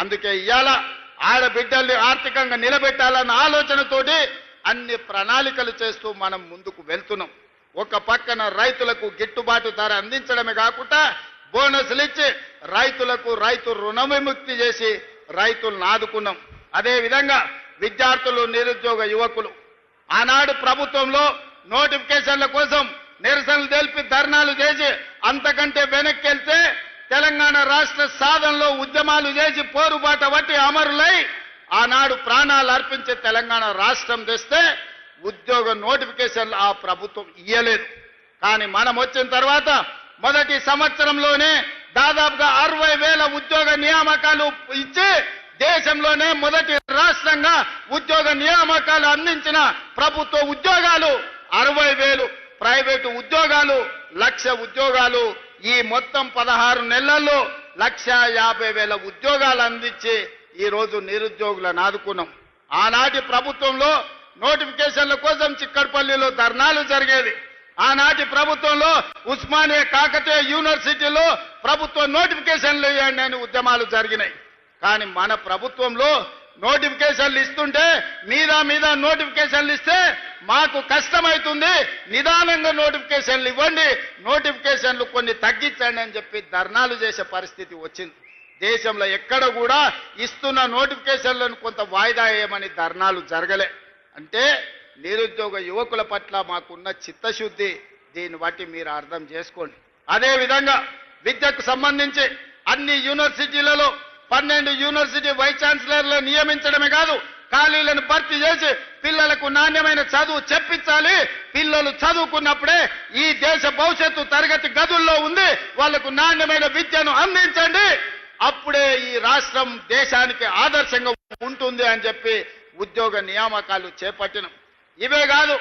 అందుకే ఇవాళ ఆడబిడ్డల్ని ఆర్థికంగా నిలబెట్టాలన్న ఆలోచనతోటి అన్ని ప్రణాళికలు చేస్తూ మనం ముందుకు వెళ్తున్నాం. ఒక పక్కన రైతులకు గిట్టుబాటు ధర అందించడమే కాకుండా బోనస్లు ఇచ్చి రైతులకు రైతు రుణ విముక్తి చేసి రైతులను ఆదుకున్నాం. అదేవిధంగా విద్యార్థులు, నిరుద్యోగ యువకులు ఆనాడు ప్రభుత్వంలో నోటిఫికేషన్ల కోసం నిరసనలు తెలిపి ధర్నాలు చేసి అంతకంటే వెనక్కి వెళ్తే తెలంగాణ రాష్ట్ర సాధనలో ఉద్యమాలు చేసి పోరుబాట బట్టి అమరులై ఆనాడు ప్రాణాలు అర్పించే తెలంగాణ రాష్ట్రం తెస్తే ఉద్యోగ నోటిఫికేషన్లు ఆ ప్రభుత్వం ఇయ్యలేదు. కానీ మనం వచ్చిన తర్వాత మొదటి సంవత్సరంలోనే దాదాపుగా 60,000 ఉద్యోగ నియామకాలు ఇచ్చి దేశంలోనే మొదటి రాష్ట్రంగా ఉద్యోగ నియామకాలు అందించిన ప్రభుత్వ ఉద్యోగాలు 60,000, ప్రైవేటు ఉద్యోగాలు 1,00,000 ఉద్యోగాలు. ఈ మొత్తం 16 నెలల్లో 1,50,000 ఉద్యోగాలు అందించి ఈ రోజు నిరుద్యోగులను ఆదుకున్నాం. ఆనాటి ప్రభుత్వంలో నోటిఫికేషన్ల కోసం చిక్కడపల్లిలో ధర్నాలు జరిగేది. ఆనాటి ప్రభుత్వంలో ఉస్మానియా, కాకతీయ యూనివర్సిటీలో ప్రభుత్వ నోటిఫికేషన్లు ఇవ్వండి అని ఉద్యమాలు జరిగినాయి. కానీ మన ప్రభుత్వంలో నోటిఫికేషన్లు ఇస్తుంటే మీద నోటిఫికేషన్లు ఇస్తే మాకు కష్టమవుతుంది, నిదానంగా నోటిఫికేషన్లు ఇవ్వండి, నోటిఫికేషన్లు కొన్ని తగ్గించండి అని చెప్పి ధర్నాలు చేసే పరిస్థితి వచ్చింది. దేశంలో ఎక్కడ కూడా ఇస్తున్న నోటిఫికేషన్లను కొంత వాయిదా వేయమని ధర్నాలు జరగలే. అంటే నిరుద్యోగ యువకుల పట్ల మాకున్న చిత్తశుద్ధి దీన్ని బట్టి మీరు అర్థం చేసుకోండి. అదేవిధంగా విద్యకు సంబంధించి అన్ని యూనివర్సిటీలలో 12 యూనివర్సిటీ వైస్ ఛాన్సలర్లను నియమించడమే కాదు, ఖాళీలను భర్తీ చేసి పిల్లలకు నాణ్యమైన చదువు చెప్పించాలి. పిల్లలు చదువుకున్నప్పుడే ఈ దేశ భవిష్యత్తు తరగతి గదుల్లో ఉంది, వాళ్లకు నాణ్యమైన విద్యను అందించండి. అప్పుడే ఈ రాష్ట్రం దేశానికి ఆదర్శంగా ఉంటుంది అని చెప్పి ఉద్యోగ నియామకాలు చేపట్టినాం. ఇవే కాదు,